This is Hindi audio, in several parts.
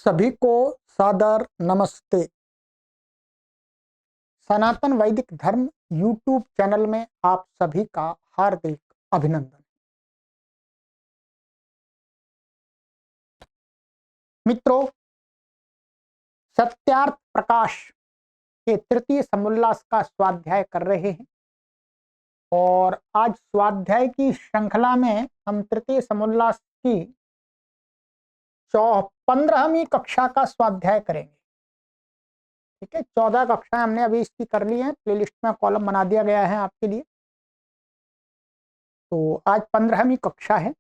सभी को सादर नमस्ते। सनातन वैदिक धर्म यूट्यूब चैनल में आप सभी का हार्दिक अभिनंदन। मित्रों, सत्यार्थ प्रकाश के तृतीय समुल्लास का स्वाध्याय कर रहे हैं और आज स्वाध्याय की श्रृंखला में हम तृतीय समुल्लास की 15वीं कक्षा का स्वाध्याय करेंगे। ठीक है, 14 कक्षाएं हमने अभी इसकी कर ली हैं, प्लेलिस्ट में कॉलम बना दिया गया है आपके लिए। तो आज 15वीं कक्षा है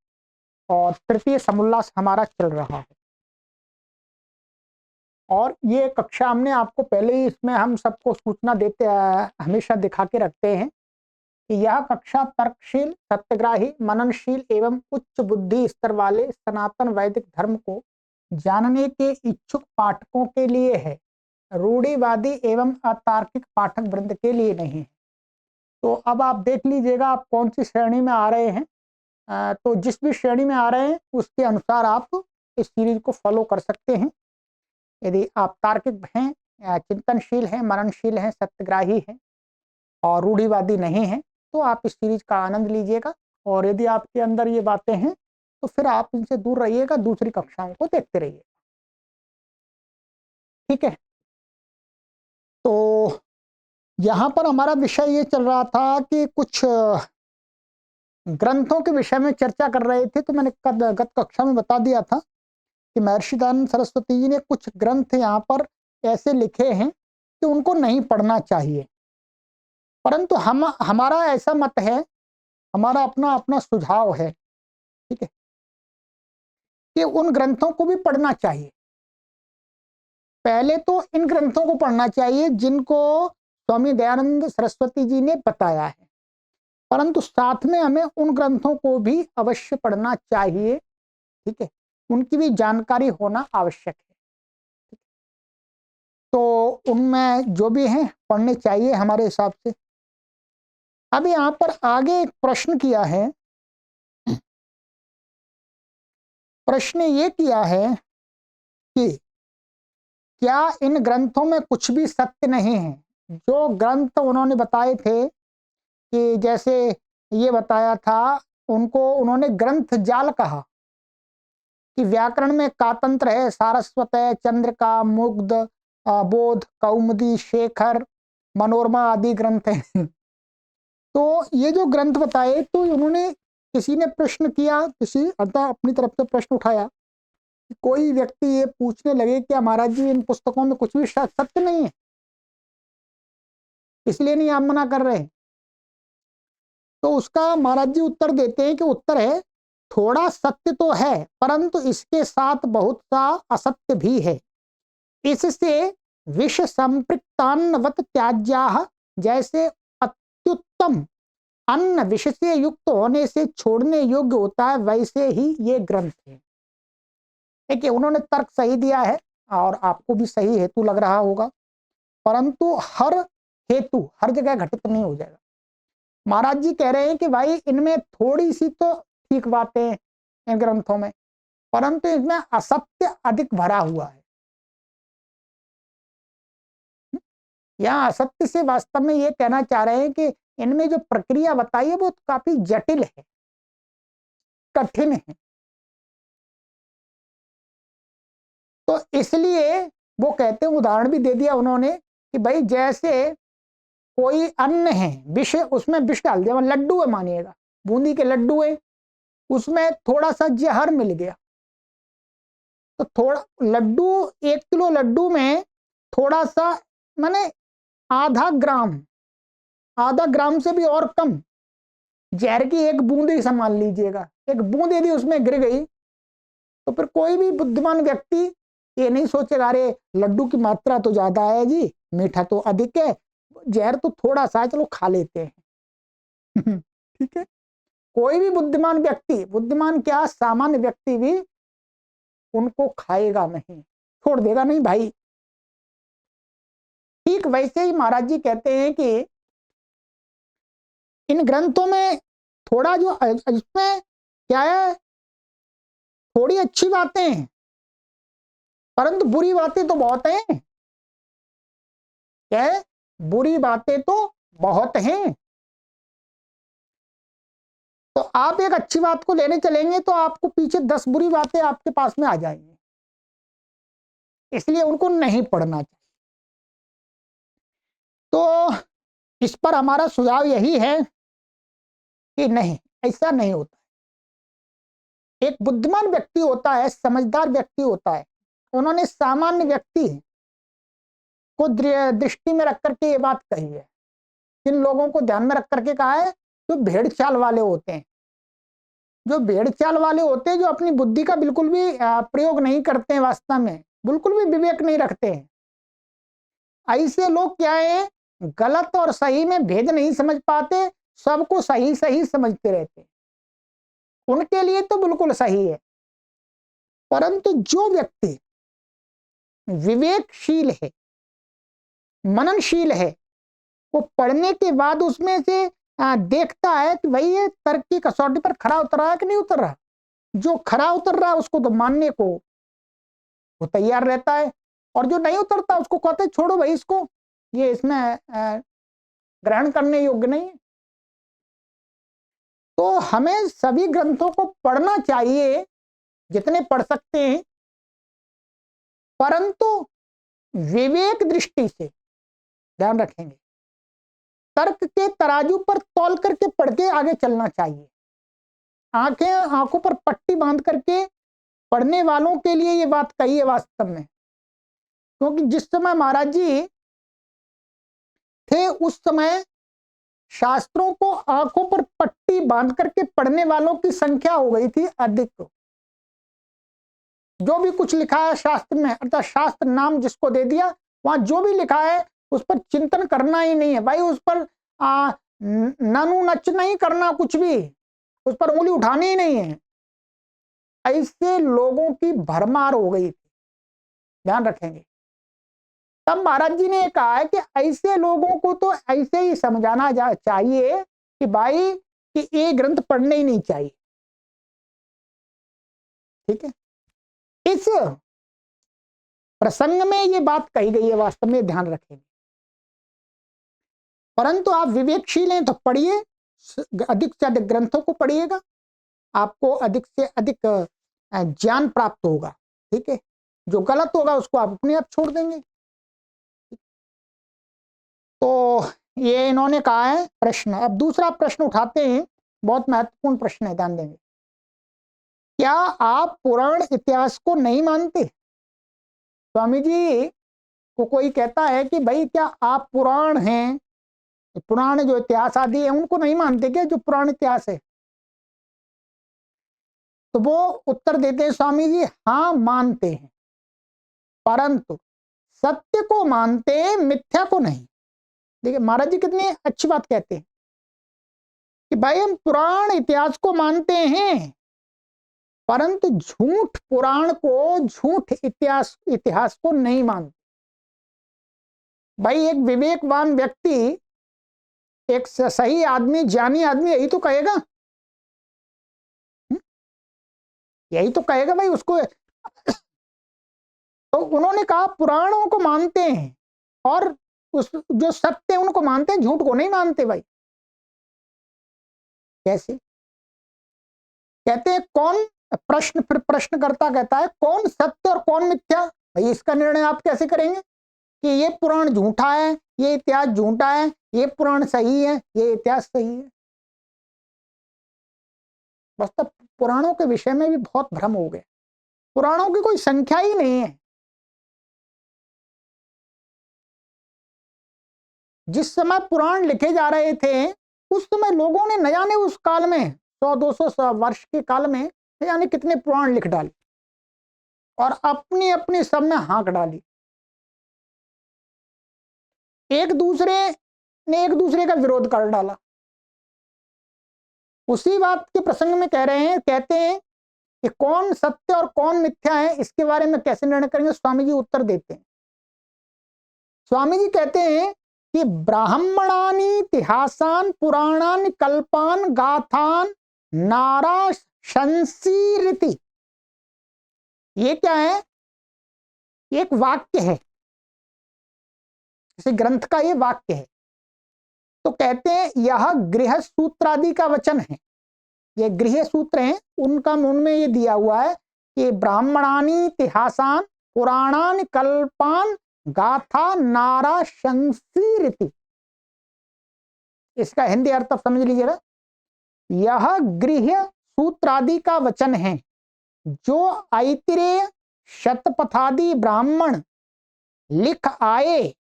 और तृतीय समुल्लास हमारा चल रहा है और ये कक्षा हमने आपको पहले ही इसमें हम सबको सूचना देते हमेशा दिखा के रखते हैं कि यह कक्षा तर्कशील, सत्यग्राही, मननशील एवं उच्च बुद्धि स्तर वाले सनातन वैदिक धर्म को जानने के इच्छुक पाठकों के लिए है, रूढ़िवादी एवं अतार्किक पाठक वृंद के लिए नहीं है। तो अब आप देख लीजिएगा आप कौन सी श्रेणी में आ रहे हैं। तो जिस भी श्रेणी में आ रहे हैं उसके अनुसार आप इस सीरीज को फॉलो कर सकते हैं। यदि आप तार्किक हैं, चिंतनशील हैं, मननशील हैं, सत्यग्राही हैं और रूढ़िवादी नहीं हैं तो आप इस सीरीज का आनंद लीजिएगा। और यदि आपके अंदर ये बातें हैं तो फिर आप इनसे दूर रहिएगा, दूसरी कक्षाओं को देखते रहिए। ठीक है, तो यहाँ पर हमारा विषय ये चल रहा था कि कुछ ग्रंथों के विषय में चर्चा कर रहे थे। तो मैंने गत कक्षा में बता दिया था कि महर्षि दयानंद सरस्वती जी ने कुछ ग्रंथ यहाँ पर ऐसे लिखे हैं कि उनको नहीं पढ़ना चाहिए, परंतु हमारा ऐसा मत है, हमारा अपना अपना सुझाव है, ठीक है, कि उन ग्रंथों को भी पढ़ना चाहिए। पहले तो इन ग्रंथों को पढ़ना चाहिए जिनको स्वामी दयानंद सरस्वती जी ने बताया है, परंतु साथ में हमें उन ग्रंथों को भी अवश्य पढ़ना चाहिए। ठीक है, उनकी भी जानकारी होना आवश्यक है। तो उनमें जो भी हैं पढ़ने चाहिए हमारे हिसाब से। अब यहाँ पर आगे एक प्रश्न किया है, प्रश्न ये किया है कि क्या इन ग्रंथों में कुछ भी सत्य नहीं है। जो ग्रंथ उन्होंने बताए थे कि जैसे ये बताया था, उनको उन्होंने ग्रंथ जाल कहा कि व्याकरण में कातंत्र है, सारस्वत है, चंद्रिका, मुग्ध, बोध, कौमुदी, शेखर, मनोरमा आदि ग्रंथ हैं। तो ये जो ग्रंथ बताए, तो उन्होंने किसी ने प्रश्न किया, किसी अतः अपनी तरफ से प्रश्न उठाया कि कोई व्यक्ति ये पूछने लगे कि महाराज जी इन पुस्तकों में कुछ भी सत्य नहीं है, इसलिए नहीं आप मना कर रहे। तो उसका महाराज जी उत्तर देते हैं कि उत्तर है, थोड़ा सत्य तो है परंतु इसके साथ बहुत सा असत्य भी है। इससे विष संपृक्तान्नवत त्याज्याः, जैसे अत्युत्तम अन्न विष से युक्त होने से छोड़ने योग्य होता है, वैसे ही ये ग्रंथ है। देखिए, उन्होंने तर्क सही दिया है और आपको भी सही हेतु लग रहा होगा, परंतु हर हेतु हर जगह घटित नहीं हो जाएगा। महाराज जी कह रहे हैं कि भाई इनमें थोड़ी सी तो ठीक बातें हैं इन ग्रंथों में, परंतु इसमें असत्य अधिक भरा हुआ है। यहाँ असत्य से वास्तव में ये कहना चाह रहे हैं कि इनमें जो प्रक्रिया बताई है वो काफी जटिल है, कठिन है। तो इसलिए वो कहते हैं, उदाहरण भी दे दिया उन्होंने कि भाई जैसे कोई अन्न है, विष, उसमें विष डाल दिया, लड्डू है मानिएगा, बूंदी के लड्डू है, उसमें थोड़ा सा जहर मिल गया, तो थोड़ा लड्डू, 1 किलो लड्डू में थोड़ा सा माने आधा ग्राम से भी और कम जहर की एक बूंद ही संभाल लीजिएगा, एक बूंद यदि उसमें गिर गई तो फिर कोई भी बुद्धिमान व्यक्ति ये नहीं सोचेगा अरे लड्डू की मात्रा तो ज्यादा है जी, मीठा तो अधिक है, जहर तो थोड़ा सा है, चलो खा लेते हैं। ठीक है, कोई भी बुद्धिमान व्यक्ति, बुद्धिमान क्या सामान्य व्यक्ति भी उनको खाएगा नहीं, छोड़ देगा नहीं भाई। ठीक वैसे ही महाराज जी कहते हैं कि इन ग्रंथों में थोड़ा जो इसमें क्या है, थोड़ी अच्छी बातें हैं परंतु बुरी बातें तो बहुत हैं। क्या है? बुरी बातें तो बहुत हैं। तो आप एक अच्छी बात को लेने चलेंगे तो आपको पीछे 10 बुरी बातें आपके पास में आ जाएंगी, इसलिए उनको नहीं पढ़ना चाहिए। तो इस पर हमारा सुझाव यही है कि नहीं, ऐसा नहीं होता। एक बुद्धिमान व्यक्ति होता है, समझदार व्यक्ति होता है, उन्होंने सामान्य व्यक्ति को दृष्टि में रख करके ये बात कही है। किन लोगों को ध्यान में रख करके कहा है? जो भेड़ चाल वाले होते हैं, जो भेड़ चाल वाले होते हैं, जो अपनी बुद्धि का बिल्कुल भी प्रयोग नहीं करते हैं, वास्तव में बिल्कुल भी विवेक नहीं रखते हैं। ऐसे लोग क्या है, गलत और सही में भेद नहीं समझ पाते, सबको सही सही समझते रहते हैं। उनके लिए तो बिल्कुल सही है। परंतु जो व्यक्ति विवेकशील है, मननशील है, वो पढ़ने के बाद उसमें से देखता है कि भाई ये तर्क की कसौटी पर खरा उतर रहा है कि नहीं उतर रहा। जो खरा उतर रहा है उसको तो मानने को वो तैयार रहता है, और जो नहीं उतरता उसको कहते छोड़ो भाई, इसको ये इसमें ग्रहण करने योग्य नहीं है। तो हमें सभी ग्रंथों को पढ़ना चाहिए, जितने पढ़ सकते हैं, परंतु विवेक दृष्टि से ध्यान रखेंगे। तर्क के तराजू पर तौल करके पढ़ के आगे चलना चाहिए। आंखों पर पट्टी बांध करके पढ़ने वालों के लिए ये बात कही है वास्तव में। क्योंकि जिस समय महाराज जी थे उस समय शास्त्रों को आंखों पर पट्टी बांध करके पढ़ने वालों की संख्या हो गई थी अधिक। जो भी कुछ लिखा है शास्त्र में, अर्थात शास्त्र नाम जिसको दे दिया, वहां जो भी लिखा है उस पर चिंतन करना ही नहीं है भाई, उस पर नानू नच नहीं करना, कुछ भी उस पर उंगली उठानी ही नहीं है। ऐसे लोगों की भरमार हो गई थी, ध्यान रखेंगे। तब महाराज जी ने कहा है कि ऐसे लोगों को तो ऐसे ही समझाना चाहिए कि भाई कि ये ग्रंथ पढ़ने ही नहीं चाहिए। ठीक है, इस प्रसंग में ये बात कही गई है, वास्तव में ध्यान रखेंगे। परंतु आप विवेकशील हैं तो पढ़िए, अधिक से अधिक ग्रंथों को पढ़िएगा, आपको अधिक से अधिक ज्ञान प्राप्त होगा। ठीक है, जो गलत होगा उसको आप अपने आप छोड़ देंगे। तो ये इन्होंने कहा है प्रश्न। अब दूसरा प्रश्न उठाते हैं, बहुत महत्वपूर्ण प्रश्न है, ध्यान देंगे। क्या आप पुराण इतिहास को नहीं मानते? स्वामी जी को कोई कहता है कि भाई क्या आप पुराण हैं, पुराण जो इतिहास आदि है उनको नहीं मानते क्या, जो पुराण इतिहास है? तो वो उत्तर देते हैं स्वामी जी, हाँ मानते हैं, परंतु सत्य को मानते हैं, मिथ्या को नहीं। देखिए महाराज जी कितनी अच्छी बात कहते हैं कि भाई हम पुराण इतिहास को मानते हैं, परंतु झूठ पुराण को, झूठ इतिहास को नहीं मानते। भाई एक विवेकवान व्यक्ति, एक सही आदमी, ज्ञानी आदमी यही तो कहेगा, यही तो कहेगा भाई उसको। तो उन्होंने कहा पुराणों को मानते हैं और उस जो सत्य है उनको मानते हैं, झूठ को नहीं मानते। भाई कैसे? कहते हैं कौन, प्रश्न फिर प्रश्नकर्ता कहता है कौन सत्य और कौन मिथ्या? भाई इसका निर्णय आप कैसे करेंगे कि ये पुराण झूठा है, ये इतिहास झूठा है, ये पुराण सही है, ये इतिहास सही है? बस तब पुराणों के विषय में भी बहुत भ्रम हो गए, पुराणों की कोई संख्या ही नहीं है। जिस समय पुराण लिखे जा रहे थे उस समय लोगों ने न जाने उस काल में 100-200 वर्ष के काल में न जाने कितने पुराण लिख डाले और अपनी अपनी सब में हाँक डाली। एक दूसरे ने एक दूसरे का विरोध कर डाला। उसी बात के प्रसंग में कह रहे हैं, कहते हैं कि कौन सत्य और कौन मिथ्या है, इसके बारे में कैसे निर्णय करेंगे? स्वामी जी उत्तर देते हैं। स्वामी जी कहते हैं कि ब्राह्मणानि इतिहासान पुराणान कल्पान गाथान नारा शंसीरिति। ये क्या है? ये एक वाक्य है, जैसे ग्रंथ का ये वाक्य है। तो कहते हैं यह गृह सूत्र आदि का वचन है। ये गृह सूत्र हैं, उनका उनमें ये दिया हुआ है कि ब्राह्मणानि इतिहासान पुराणान कल्पान गाथा नारा शंसीरिति। इसका हिंदी अर्थ आप समझ लीजिएगा। यह गृह सूत्र आदि का वचन है जो ऐतिरेय शतपथादि ब्राह्मण लिख आए,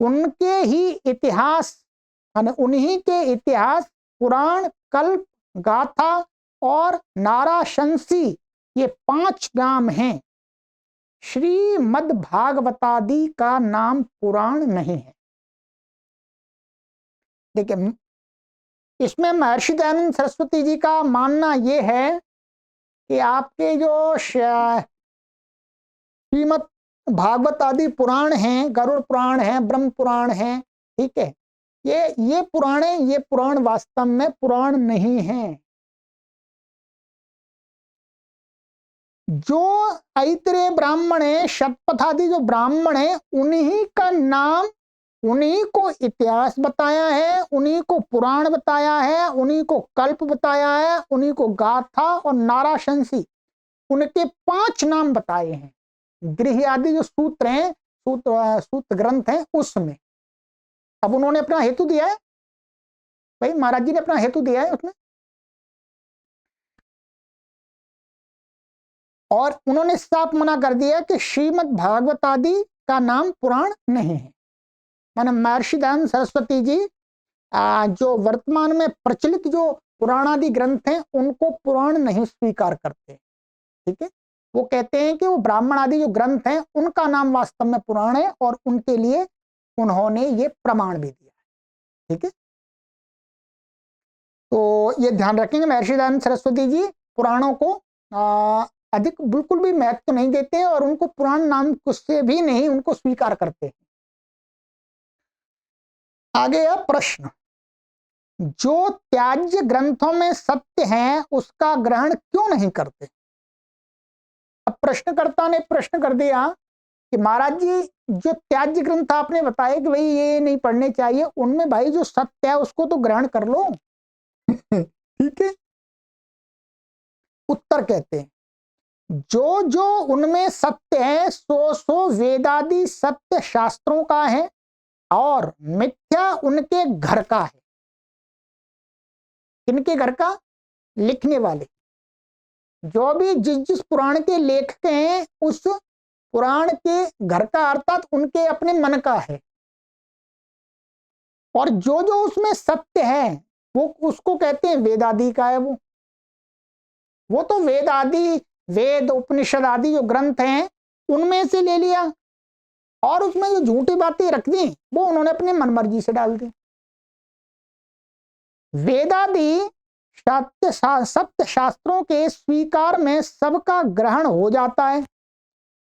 उनके ही इतिहास, उन्हीं के इतिहास, पुराण, कल्प, गाथा और नाराशंसी, ये 5 नाम हैं। श्रीमद् भागवतादि का नाम पुराण नहीं है। देखिए, इसमें महर्षि दयानंद सरस्वती जी का मानना यह है कि आपके जो श्रीमद् भागवत आदि पुराण हैं, गरुड़ पुराण है, ब्रह्म पुराण है, ठीक है, ये पुराण वास्तव में पुराण नहीं है। जो ऐतरेय ब्राह्मण है, शतपथादि जो ब्राह्मण है, उन्हीं का नाम, उन्हीं को इतिहास बताया है, उन्हीं को पुराण बताया है, उन्हीं को कल्प बताया है, उन्हीं को गाथा और नाराशंसी, उनके 5 नाम बताए हैं। गृह आदि जो सूत्र हैं, सूत्र ग्रंथ हैं, उसमें अब उन्होंने अपना हेतु दिया है, भाई महाराज जी ने अपना हेतु दिया है उसमें, और उन्होंने साफ मना कर दिया कि श्रीमद् भागवत आदि का नाम पुराण नहीं है। माने महर्षि दयानंद सरस्वती जी जो वर्तमान में प्रचलित जो पुराणादि ग्रंथ हैं, उनको पुराण नहीं स्वीकार करते, ठीक है। वो कहते हैं कि वो ब्राह्मण आदि जो ग्रंथ हैं, उनका नाम वास्तव में पुराण है, और उनके लिए उन्होंने ये प्रमाण भी दिया है, ठीक है। तो ये ध्यान रखेंगे, महर्षि दयानंद सरस्वती जी पुराणों को अधिक बिल्कुल भी महत्व तो नहीं देते हैं, और उनको पुराण नाम से भी नहीं उनको स्वीकार करते हैं। आगे यह प्रश्न, जो त्याज्य ग्रंथों में सत्य है उसका ग्रहण क्यों नहीं करते। अब प्रश्नकर्ता ने प्रश्न कर दिया कि महाराज जी, जो त्याज्य ग्रंथ आपने बताए कि भाई ये नहीं पढ़ने चाहिए, उनमें भाई जो सत्य है उसको तो ग्रहण कर लो। ठीक है। उत्तर कहते हैं, जो जो उनमें सत्य है सो वेदादि सत्य शास्त्रों का है, और मिथ्या उनके घर का है। किनके घर का? लिखने वाले। जो भी जिस पुराण के लेखक हैं, उस पुराण के घर का, अर्थात उनके अपने मन का है। और जो जो उसमें सत्य है वो उसको कहते हैं वेदादि का है। वो तो वेद उपनिषद आदि जो ग्रंथ हैं उनमें से ले लिया, और उसमें जो झूठी बातें रख दी वो उन्होंने अपनी मनमर्जी से डाल दी। वेदादि सत्य शास्त्रों के स्वीकार में सबका ग्रहण हो जाता है।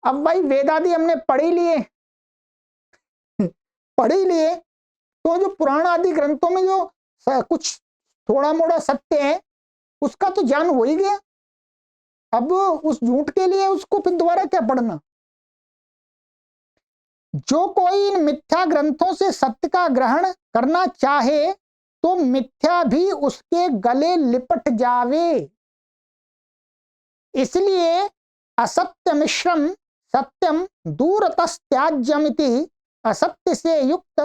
अब भाई वेदादि हमने पढ़ ही लिए तो जो पुराण आदि ग्रंथों में जो कुछ थोड़ा मोड़ा सत्य है उसका तो ज्ञान हो ही गया। अब उस झूठ के लिए उसको फिर दोबारा क्या पढ़ना। जो कोई इन मिथ्या ग्रंथों से सत्य का ग्रहण करना चाहे तो मिथ्या भी उसके गले लिपट जावे। इसलिए असत्य मिश्रम सत्यम दूरतस्त्याज्यमिति असत्य से युक्त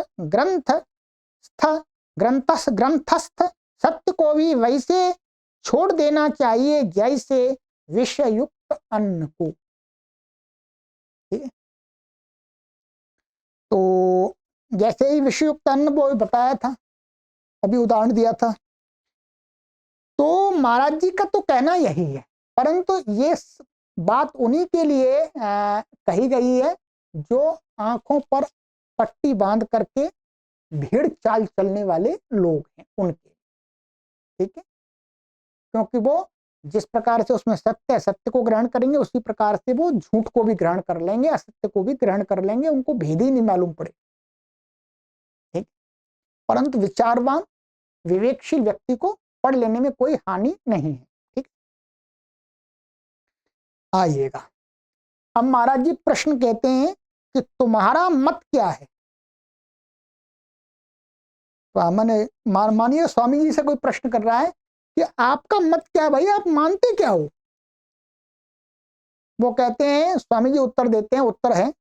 ग्रंथस्थ सत्य को भी वैसे छोड़ देना चाहिए जैसे विषयुक्त अन्न को। तो जैसे ही विषयुक्त अन्न वो बताया था, अभी उदाहरण दिया था, तो महाराज जी का तो कहना यही है, परंतु ये बात उन्हीं के लिए कही गई है जो आंखों पर पट्टी बांध करके भीड़ चाल चलने वाले लोग हैं उनके, ठीक है। क्योंकि वो जिस प्रकार से उसमें सत्य को ग्रहण करेंगे, उसी प्रकार से वो झूठ को भी ग्रहण कर लेंगे, असत्य को भी ग्रहण कर लेंगे, उनको भेद ही नहीं मालूम पड़े, ठीक। परंतु विचारवान विवेकशील व्यक्ति को पढ़ लेने में कोई हानि नहीं है, ठीक। आइएगा अब महाराज जी प्रश्न कहते हैं कि तुम्हारा मत क्या है। तो मैंने मानिए स्वामी जी से कोई प्रश्न कर रहा है कि आपका मत क्या है भाई, आप मानते क्या हो। वो कहते हैं, स्वामी जी उत्तर देते हैं, उत्तर है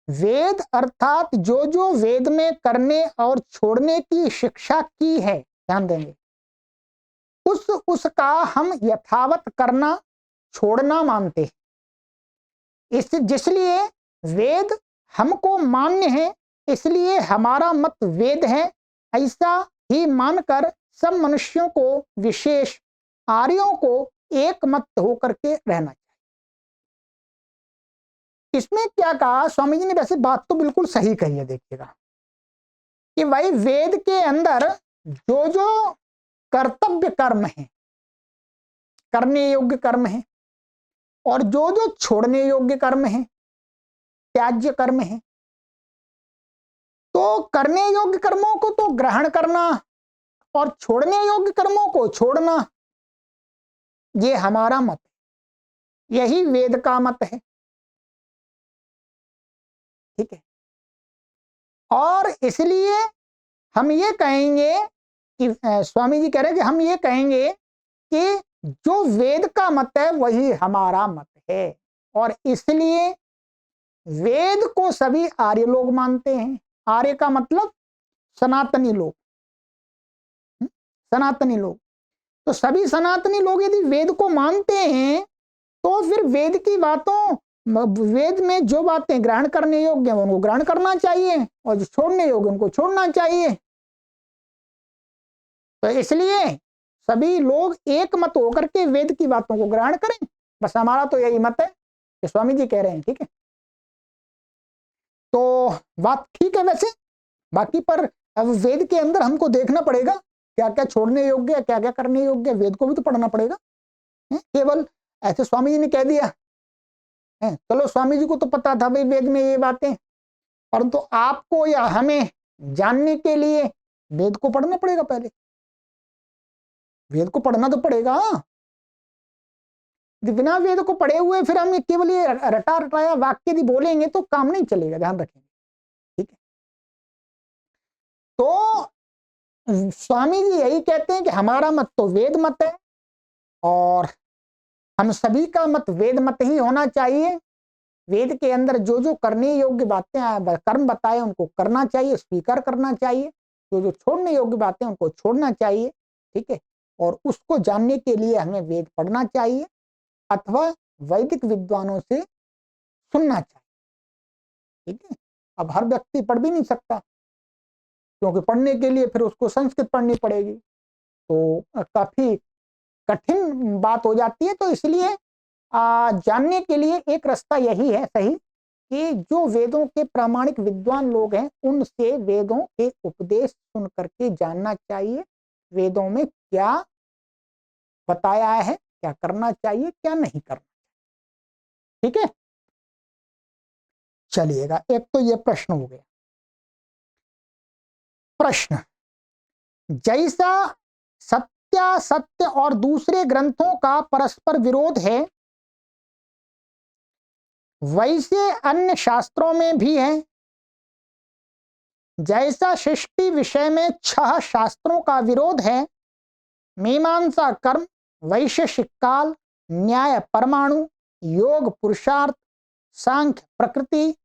वेद अर्थात जो जो वेद में करने और छोड़ने की शिक्षा की है, ध्यान देंगे, उसका हम यथावत करना छोड़ना मानते हैं। इस जिसलिए वेद हमको मान्य है, इसलिए हमारा मत वेद है, ऐसा ही मानकर सब मनुष्यों को, विशेष आर्यों को एक मत होकर के रहना चाहिए। इसमें क्या कहा स्वामी जी ने, वैसे बात तो बिल्कुल सही कही है, देखिएगा कि भाई वेद के अंदर जो जो कर्तव्य कर्म है, करने योग्य कर्म है, और जो जो छोड़ने योग्य कर्म है, त्याज्य कर्म है, तो करने योग्य कर्मों को तो ग्रहण करना और छोड़ने योग्य कर्मों को छोड़ना, ये हमारा मत है, यही वेद का मत है। ठीक है, और इसलिए हम ये कहेंगे कि स्वामी जी कह रहे हैं कि हम ये कहेंगे कि जो वेद का मत है वही हमारा मत है, और इसलिए वेद को सभी आर्य लोग मानते हैं। आर्य का मतलब सनातनी लोग, सनातनी लोग। तो सभी सनातनी लोग यदि वेद को मानते हैं तो फिर वेद की बातों, वेद में जो बातें ग्रहण करने योग्य हैं उनको ग्रहण करना चाहिए, और जो छोड़ने योग्य उनको छोड़ना चाहिए। तो इसलिए सभी लोग एक मत होकर के वेद की बातों को ग्रहण करें, बस हमारा तो यही मत है कि स्वामी जी कह रहे हैं। ठीक है, तो बात ठीक है वैसे, बाकी पर अब वेद के अंदर हमको देखना पड़ेगा क्या क्या छोड़ने योग्य है, क्या क्या करने योग्य है, वेद को भी तो पढ़ना पड़ेगा। केवल ऐसे स्वामी जी ने कह दिया है, चलो स्वामी जी को तो पता था भाई वेद में ये बातें, परंतु आपको या हमें जानने के लिए वेद को पढ़ना पड़ेगा, पहले वेद को पढ़ना तो पड़ेगा। बिना वेद को पढ़े हुए फिर हम केवल ये रटा रटाया वाक्य यदि बोलेंगे तो काम नहीं चलेगा, ध्यान रखेंगे। ठीक है, तो स्वामी जी यही कहते हैं कि हमारा मत तो वेद मत है, और हम सभी का मत वेद मत ही होना चाहिए। वेद के अंदर जो जो करने योग्य बातें कर्म बताए उनको करना चाहिए, स्वीकार करना चाहिए, जो जो छोड़ने योग्य बातें उनको छोड़ना चाहिए। ठीक है, और उसको जानने के लिए हमें वेद पढ़ना चाहिए अथवा वैदिक विद्वानों से सुनना चाहिए। ठीक है, अब हर व्यक्ति पढ़ भी नहीं सकता, क्योंकि पढ़ने के लिए फिर उसको संस्कृत पढ़नी पड़ेगी, तो काफी कठिन बात हो जाती है। तो इसलिए जानने के लिए एक रास्ता यही है सही, कि जो वेदों के प्रामाणिक विद्वान लोग हैं उनसे वेदों के उपदेश सुन करके जानना चाहिए, वेदों में क्या बताया है, क्या करना चाहिए, क्या नहीं करना। ठीक है, चलिएगा, एक तो ये प्रश्न हो गया। प्रश्न, जैसा सत्य और दूसरे ग्रंथों का परस्पर विरोध है, वैसे अन्य शास्त्रों में भी है। जैसा सृष्टि विषय में 6 शास्त्रों का विरोध है, मीमांसा कर्म, वैशेषिक काल, न्याय परमाणु, योग पुरुषार्थ, सांख्य प्रकृति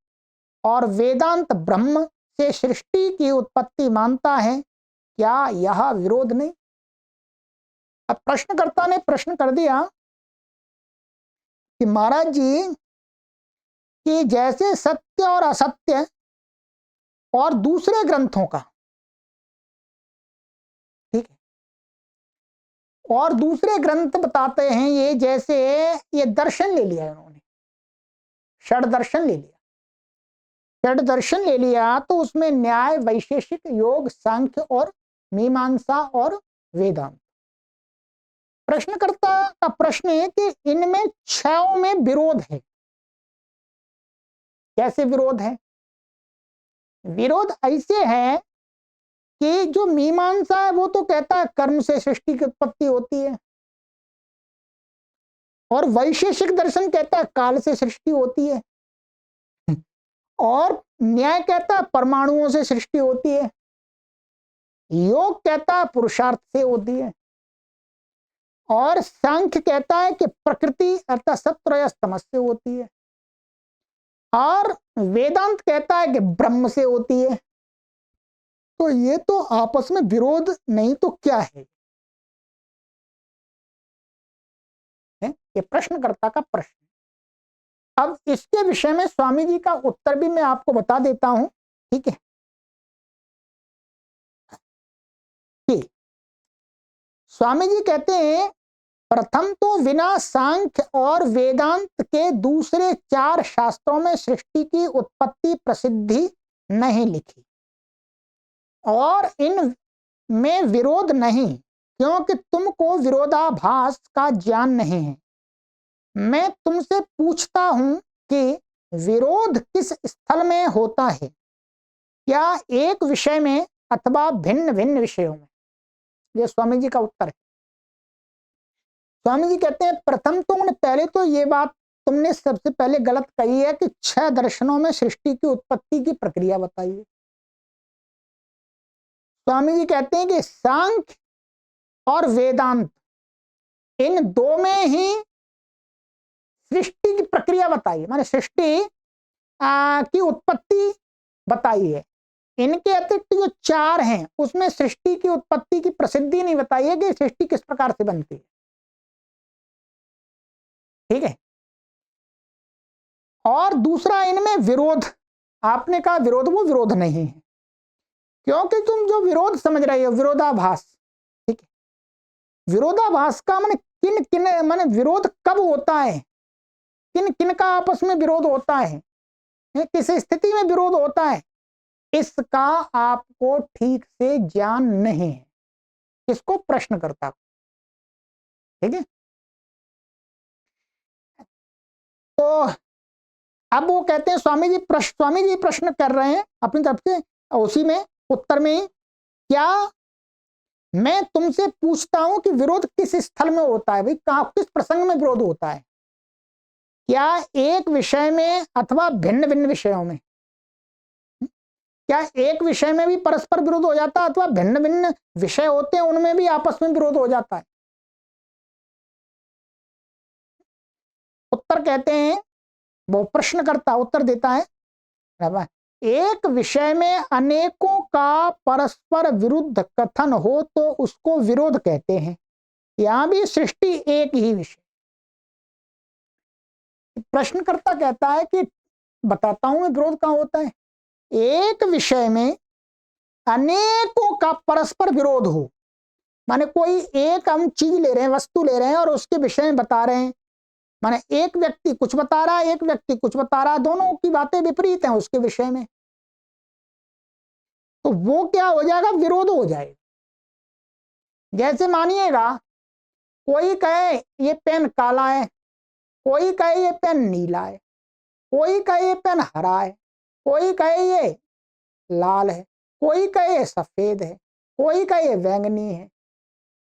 और वेदांत ब्रह्म से सृष्टि की उत्पत्ति मानता है, क्या यह विरोध नहीं। अब प्रश्नकर्ता ने प्रश्न कर दिया कि महाराज जी कि जैसे सत्य और असत्य और दूसरे ग्रंथों का, ठीक है, और दूसरे ग्रंथ बताते हैं, ये जैसे ये दर्शन ले लिया उन्होंने, षड दर्शन ले लिया, षड दर्शन ले लिया, तो उसमें न्याय, वैशेषिक, योग, सांख्य और मीमांसा और वेदांत। प्रश्नकर्ता का प्रश्न है कि इनमें 6 में विरोध है। कैसे विरोध है? विरोध ऐसे है कि जो मीमांसा है वो तो कहता है कर्म से सृष्टि की उत्पत्ति होती है, और वैशेषिक दर्शन कहता है काल से सृष्टि होती है, और न्याय कहता है परमाणुओं से सृष्टि होती है, योग कहता है पुरुषार्थ से होती है, और सांख्य कहता है कि प्रकृति अर्थात सत्व तमस से होती है, और वेदांत कहता है कि ब्रह्म से होती है। तो ये तो आपस में विरोध नहीं तो क्या है? ये प्रश्नकर्ता का प्रश्न। अब इसके विषय में स्वामी जी का उत्तर भी मैं आपको बता देता हूं, ठीक है? ठीक। स्वामी जी कहते हैं प्रथम तो बिना सांख्य और वेदांत के दूसरे 4 शास्त्रों में सृष्टि की उत्पत्ति प्रसिद्धि नहीं लिखी, और इन में विरोध नहीं, क्योंकि तुमको विरोधाभास का ज्ञान नहीं है। मैं तुमसे पूछता हूं कि विरोध किस स्थल में होता है, क्या एक विषय में अथवा भिन्न भिन्न विषयों में? यह स्वामी जी का उत्तर है। स्वामी जी कहते हैं प्रथम तो पहले तो ये बात तुमने सबसे पहले गलत कही है कि 6 दर्शनों में सृष्टि की उत्पत्ति की प्रक्रिया बताइए। स्वामी जी कहते हैं कि सांख्य और वेदांत इन 2 में ही सृष्टि की प्रक्रिया बताइए, माने सृष्टि की उत्पत्ति बताई है। इनके अतिरिक्त जो 4 हैं उसमें सृष्टि की उत्पत्ति की प्रसिद्धि नहीं बताई है कि सृष्टि किस प्रकार से बनती है, ठीक है? और दूसरा इनमें विरोध, आपने कहा विरोध, वो विरोध नहीं है, क्योंकि तुम जो विरोध समझ रहे हो विरोधाभास, ठीक है? विरोधाभास का माने किन किन माने विरोध कब होता है, किन किन का आपस में विरोध होता है, किस स्थिति में विरोध होता है, इसका आपको ठीक से ज्ञान नहीं है। इसको प्रश्न करता, ठीक है? तो अब वो कहते हैं स्वामी जी प्रश्न कर रहे हैं अपनी तरफ से, उसी में उत्तर में क्या मैं तुमसे पूछता हूं कि विरोध किस स्थल में होता है, भाई कहां किस प्रसंग में विरोध होता है, क्या एक विषय में अथवा भिन्न भिन्न विषयों में? क्या एक विषय में भी परस्पर विरोध हो जाता है अथवा भिन्न भिन्न विषय होते हैं उनमें भी आपस में विरोध हो जाता है? उत्तर कहते हैं, वो प्रश्नकर्ता उत्तर देता है, एक विषय में अनेकों का परस्पर विरुद्ध कथन हो तो उसको विरोध कहते हैं। यहां भी सृष्टि एक ही विषय। प्रश्नकर्ता कहता है कि बताता हूं मैं विरोध कहां होता है। एक विषय में अनेकों का परस्पर विरोध हो, माने कोई एक हम चीज ले रहे हैं, वस्तु ले रहे हैं और उसके विषय में बता रहे हैं, माने एक व्यक्ति कुछ बता रहा है, एक व्यक्ति कुछ बता रहा है, दोनों की बातें विपरीत हैं उसके विषय में, तो वो क्या हो जाएगा, विरोध हो जाएगा। जैसे मानिएगा कोई कहे ये पेन काला है, कोई कहे ये पेन नीला है, कोई कहे ये पेन हरा है, कोई कहे ये लाल है, कोई कहे सफेद है, कोई कहे बैंगनी है,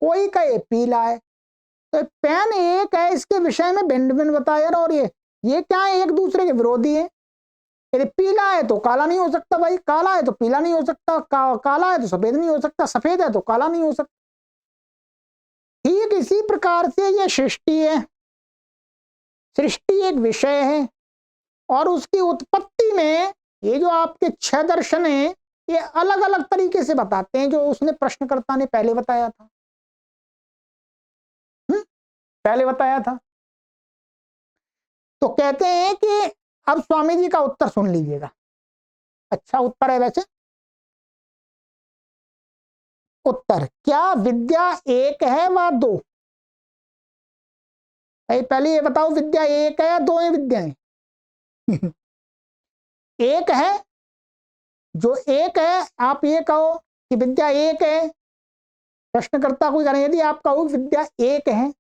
कोई कहे पीला है। तो पेन एक है, इसके विषय में भिन्न भिन्न बताया, और ये क्या है, एक दूसरे के विरोधी है। यदि पीला है तो काला नहीं हो सकता, भाई काला है तो पीला नहीं हो सकता, काला है तो सफेद नहीं हो सकता, सफेद है तो काला नहीं हो सकता। ठीक इसी प्रकार से ये सृष्टि है, सृष्टि एक विषय है और उसकी उत्पत्ति में ये जो आपके 6 दर्शन है ये अलग अलग तरीके से बताते हैं, जो उसने प्रश्नकर्ता ने पहले बताया था, पहले बताया था। तो कहते हैं कि अब स्वामी जी का उत्तर सुन लीजिएगा, अच्छा उत्तर है वैसे। उत्तर, क्या विद्या एक है व 2? पहले ये बताओ, विद्या एक है या 2 है विद्याएं? एक है, जो एक है आप ये कहो कि विद्या एक है, प्रश्नकर्ता को करें, यदि आप कहो विद्या एक है,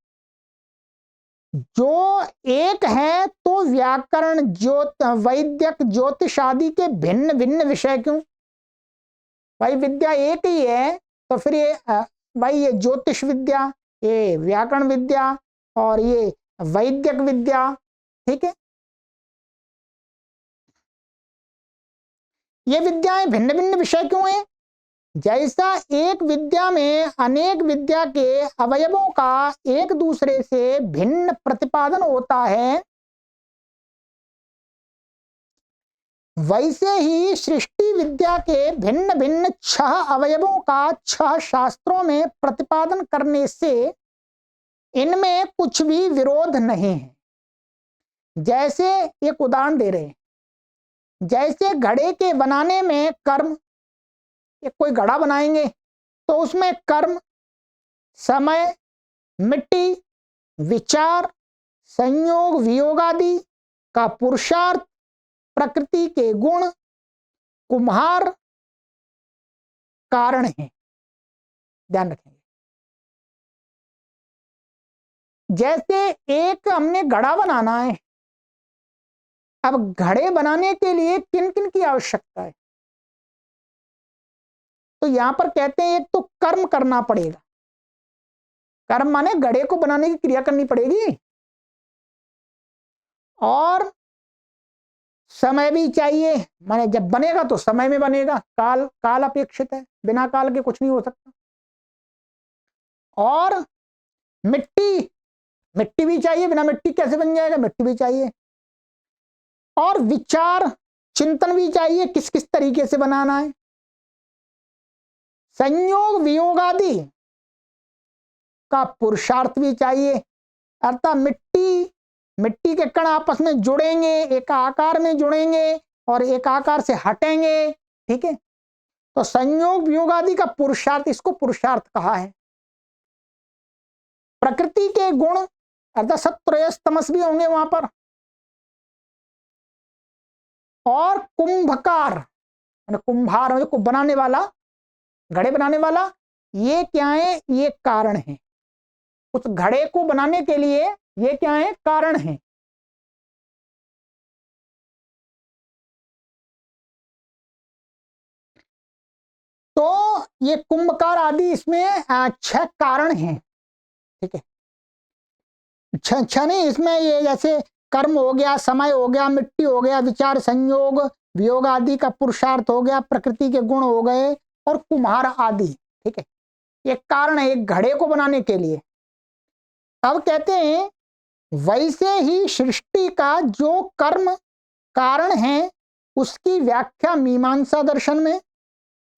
जो एक है तो व्याकरण वैद्यक ज्योतिष आदि के भिन्न भिन्न विषय क्यों? भाई विद्या एक ही है तो फिर ये भाई ये ज्योतिष विद्या, ये व्याकरण विद्या और ये वैदिक विद्या, ठीक है। ये विद्याएं भिन्न भिन्न विषय क्यों हैं? जैसा एक विद्या में अनेक विद्या के अवयवों का एक दूसरे से भिन्न प्रतिपादन होता है, वैसे ही सृष्टि विद्या के भिन्न भिन्न 6 अवयवों का 6 शास्त्रों में प्रतिपादन करने से इनमें कुछ भी विरोध नहीं है। जैसे एक उदाहरण दे रहे हैं, जैसे घड़े के बनाने में कर्म, एक कोई घड़ा बनाएंगे तो उसमें कर्म, समय, मिट्टी, विचार, संयोग वियोग आदि का पुरुषार्थ, प्रकृति के गुण, कुम्हार कारण है। ध्यान रखेंगे। जैसे एक हमने घड़ा बनाना है, अब घड़े बनाने के लिए किन किन की आवश्यकता है? तो यहां पर कहते हैं एक तो कर्म करना पड़ेगा। कर्म माने घड़े को बनाने की क्रिया करनी पड़ेगी, और समय भी चाहिए, माने जब बनेगा तो समय में बनेगा, काल अपेक्षित है, बिना काल के कुछ नहीं हो सकता। और मिट्टी भी चाहिए, बिना मिट्टी कैसे बन जाएगा, मिट्टी भी चाहिए। और विचार, चिंतन भी चाहिए, किस किस तरीके से बनाना है। संयोग वियोग आदि का पुरुषार्थ भी चाहिए, अर्थात मिट्टी के कण आपस में जुड़ेंगे, एक आकार में जुड़ेंगे और एक आकार से हटेंगे, ठीक है। तो संयोग वियोग आदि का पुरुषार्थ, इसको पुरुषार्थ कहा है। प्रकृति के गुण अर्थात सत्व तमस भी होंगे वहां पर। और कुंभकार, कुंभार को बनाने वाला, घड़े बनाने वाला, ये क्या है? ये कारण है। उस घड़े को बनाने के लिए ये क्या है? कारण है। तो ये कुंभकार आदि इसमें 6 कारण हैं, ठीक है। 6 नहीं, इसमें ये जैसे कर्म हो गया, समय हो गया, मिट्टी हो गया, विचार, संयोग वियोग आदि का पुरुषार्थ हो गया, प्रकृति के गुण हो गए, और कुम्हार आदि, ठीक है। ये कारण है एक घड़े को बनाने के लिए। अब कहते हैं वैसे ही सृष्टि का जो कर्म कारण है उसकी व्याख्या मीमांसा दर्शन में,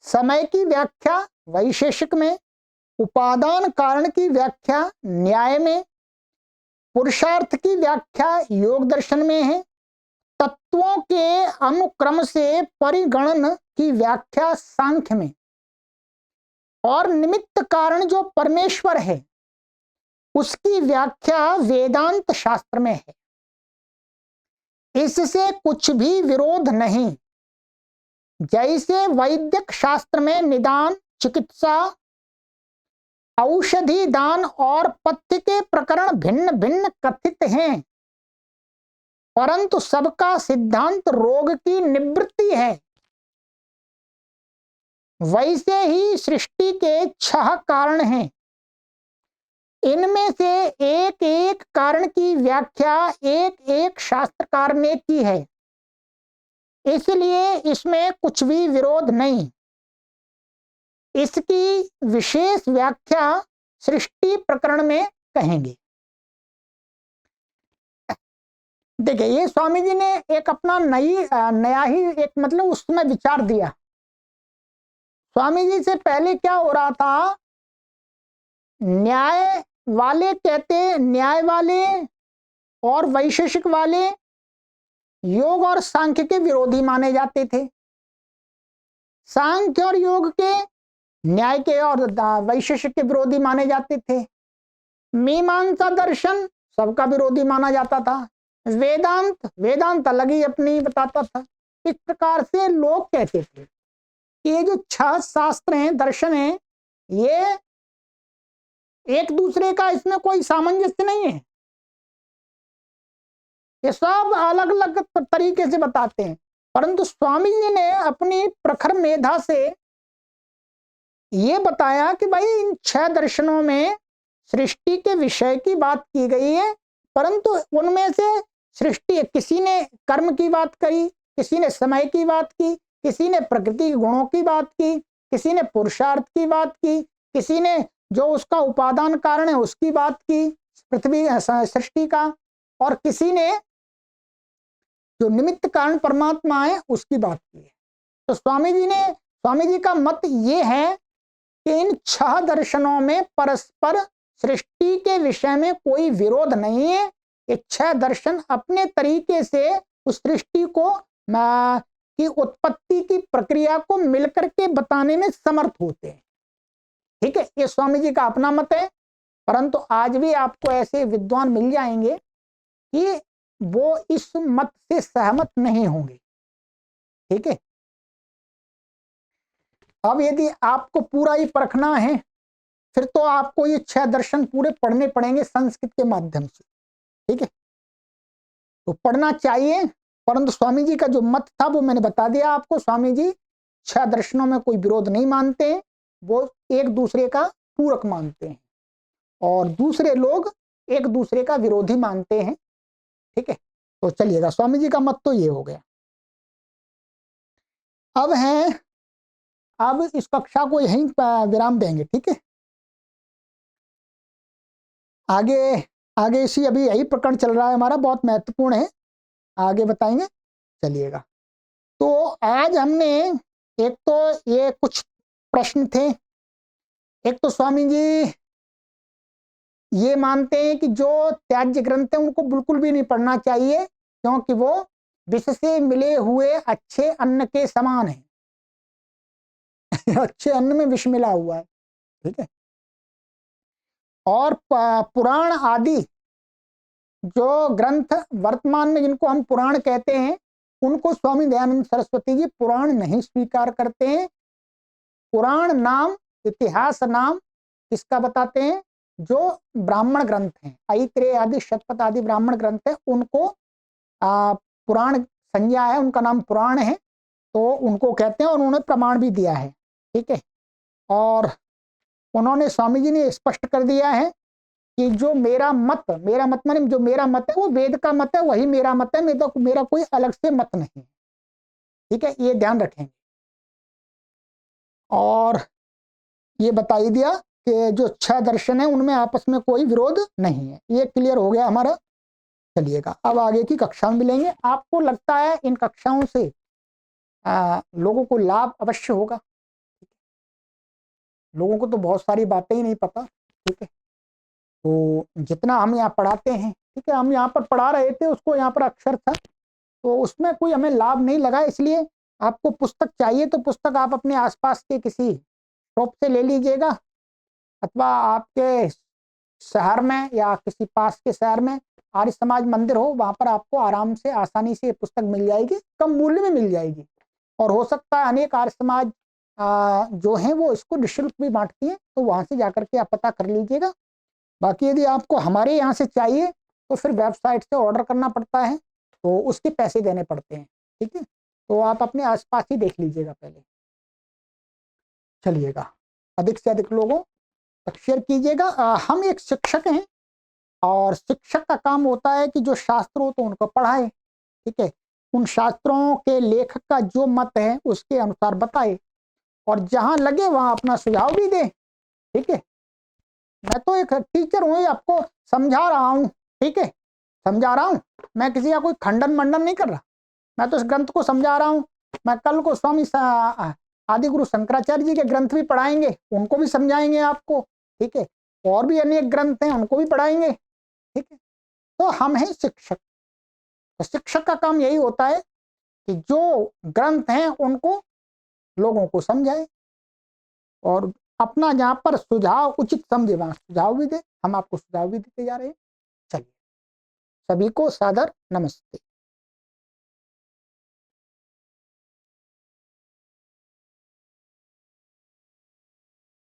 समय की व्याख्या वैशेषिक में, उपादान कारण की व्याख्या न्याय में, पुरुषार्थ की व्याख्या योग दर्शन में है, तत्वों के अनुक्रम से परिगणन की व्याख्या सांख्य में, और निमित्त कारण जो परमेश्वर है उसकी व्याख्या वेदांत शास्त्र में है। इससे कुछ भी विरोध नहीं। जैसे वैदिक शास्त्र में निदान, चिकित्सा, औषधि दान और पथ्य के प्रकरण भिन्न भिन्न कथित हैं, परंतु सबका सिद्धांत रोग की निवृत्ति है, वैसे ही सृष्टि के 6 कारण हैं। इनमें से एक एक कारण की व्याख्या एक एक शास्त्रकार ने की है, इसलिए इसमें कुछ भी विरोध नहीं। इसकी विशेष व्याख्या सृष्टि प्रकरण में कहेंगे। देखिए, ये स्वामी जी ने एक अपना नया ही एक मतलब उसमें विचार दिया। स्वामी जी से पहले क्या हो रहा था, न्याय वाले कहते, न्याय वाले और वैशेषिक वाले योग और सांख्य के विरोधी माने जाते थे। सांख्य और योग के, न्याय के और वैशेषिक के विरोधी माने जाते थे। मीमांसा दर्शन सबका विरोधी माना जाता था। वेदांत अलग ही अपनी बताता था। इस प्रकार से लोग कहते थे कि ये जो 6 शास्त्र हैं, दर्शन हैं, ये एक दूसरे का इसमें कोई सामंजस्य नहीं है, ये सब अलग अलग तरीके से बताते हैं। परंतु स्वामी जी ने अपनी प्रखर मेधा से ये बताया कि भाई इन 6 दर्शनों में सृष्टि के विषय की बात की गई है, परंतु उनमें से सृष्टि, किसी ने कर्म की बात करी, किसी ने समय की बात की, किसी ने प्रकृति के गुणों की बात की, किसी ने पुरुषार्थ की बात की, किसी ने जो उसका उपादान कारण है उसकी बात की, पृथ्वी सृष्टि का, और किसी ने जो निमित्त कारण परमात्मा है उसकी बात की है। तो स्वामी जी का मत ये है कि इन 6 दर्शनों में परस्पर सृष्टि के विषय में कोई विरोध नहीं है। ये 6 दर्शन अपने तरीके से उस सृष्टि को की उत्पत्ति की प्रक्रिया को मिलकर के बताने में समर्थ होते हैं। ठीक है, ये स्वामी जी का अपना मत है, परंतु आज भी आपको ऐसे विद्वान मिल जाएंगे कि वो इस मत से सहमत नहीं होंगे। ठीक है, अब यदि आपको पूरा ही परखना है फिर तो आपको ये 6 दर्शन पूरे पढ़ने पड़ेंगे संस्कृत के माध्यम से। ठीक है, तो पढ़ना चाहिए, परंतु स्वामी जी का जो मत था वो मैंने बता दिया आपको। स्वामी जी 6 दर्शनों में कोई विरोध नहीं मानते हैं, वो एक दूसरे का पूरक मानते हैं, और दूसरे लोग एक दूसरे का विरोधी मानते हैं। ठीक है, तो चलिएगा, स्वामी जी का मत तो ये हो गया। अब इस कक्षा को यहीं विराम देंगे। ठीक है, आगे आगे इसी अभी यही प्रकरण चल रहा है हमारा, बहुत महत्वपूर्ण है, आगे बताएंगे। चलिएगा, तो आज हमने एक तो ये कुछ प्रश्न थे। एक तो स्वामी जी ये मानते हैं कि जो त्याज्य ग्रंथ है उनको बिल्कुल भी नहीं पढ़ना चाहिए, क्योंकि वो विष से मिले हुए अच्छे अन्न के समान है। अच्छे अन्न में विष मिला हुआ है। ठीक है, और पुराण आदि जो ग्रंथ वर्तमान में जिनको हम पुराण कहते हैं उनको स्वामी दयानंद सरस्वती जी पुराण नहीं स्वीकार करते हैं। पुराण नाम, इतिहास नाम किसका बताते हैं? जो ब्राह्मण ग्रंथ हैं, ऐत्रेय आदि, शतपथ आदि ब्राह्मण ग्रंथ है, उनको पुराण संज्ञा है, उनका नाम पुराण है, तो उनको कहते हैं, और उन्होंने प्रमाण भी दिया है। ठीक है, और उन्होंने, स्वामी जी ने स्पष्ट कर दिया है कि जो मेरा मत माने जो मेरा मत है वो वेद का मत है, वही मेरा मत है, मेरा कोई अलग से मत नहीं है। ठीक है, ये ध्यान रखेंगे। और ये बता ही दिया कि जो 6 दर्शन है उनमें आपस में कोई विरोध नहीं है। ये क्लियर हो गया हमारा। चलिएगा, अब आगे की कक्षा में मिलेंगे। आपको लगता है इन कक्षाओं से लोगों को लाभ अवश्य होगा। लोगों को तो बहुत सारी बातें ही नहीं पता। ठीक है, तो जितना हम यहाँ पढ़ाते हैं, ठीक है, हम यहाँ पर पढ़ा रहे थे, उसको यहाँ पर अक्षर था, तो उसमें कोई हमें लाभ नहीं लगा। इसलिए आपको पुस्तक चाहिए तो पुस्तक आप अपने आसपास के किसी शॉप से ले लीजिएगा, अथवा आपके शहर में या किसी पास के शहर में आर्य समाज मंदिर हो, वहां पर आपको आराम से आसानी से पुस्तक मिल जाएगी, कम मूल्य में मिल जाएगी। और हो सकता है अनेक आर्य समाज जो हैं वो इसको निःशुल्क भी बांटती हैं, तो वहां से जाकर के आप पता कर लीजिएगा। बाकी यदि आपको हमारे यहाँ से चाहिए तो फिर वेबसाइट से ऑर्डर करना पड़ता है, तो उसके पैसे देने पड़ते हैं। ठीक है, तो आप अपने आसपास ही देख लीजिएगा पहले। चलिएगा, अधिक से अधिक लोगों तक शेयर कीजिएगा। हम एक शिक्षक हैं, और शिक्षक का काम होता है कि जो शास्त्र हो तो उनको पढ़ाए। ठीक है, उन शास्त्रों के लेखक का जो मत है उसके अनुसार बताए, और जहां लगे वहां अपना सुझाव भी दे। ठीक है, मैं तो एक टीचर हूँ, आपको समझा रहा हूँ। ठीक है, समझा रहा हूँ, मैं किसी का कोई खंडन मंडन नहीं कर रहा, मैं तो इस ग्रंथ को समझा रहा हूँ। मैं कल को स्वामी आदि गुरु शंकराचार्य जी के ग्रंथ भी पढ़ाएंगे, उनको भी समझाएंगे आपको। ठीक है, और भी अनेक ग्रंथ हैं, उनको भी पढ़ाएंगे। ठीक है, तो हम हैं शिक्षक। तो शिक्षक का काम यही होता है कि जो ग्रंथ हैं उनको लोगों को समझाए, और अपना जहां पर सुझाव उचित समझे वहां सुझाव भी दे। हम आपको सुझाव भी देते जा रहे हैं। चलिए, सभी को सादर नमस्ते।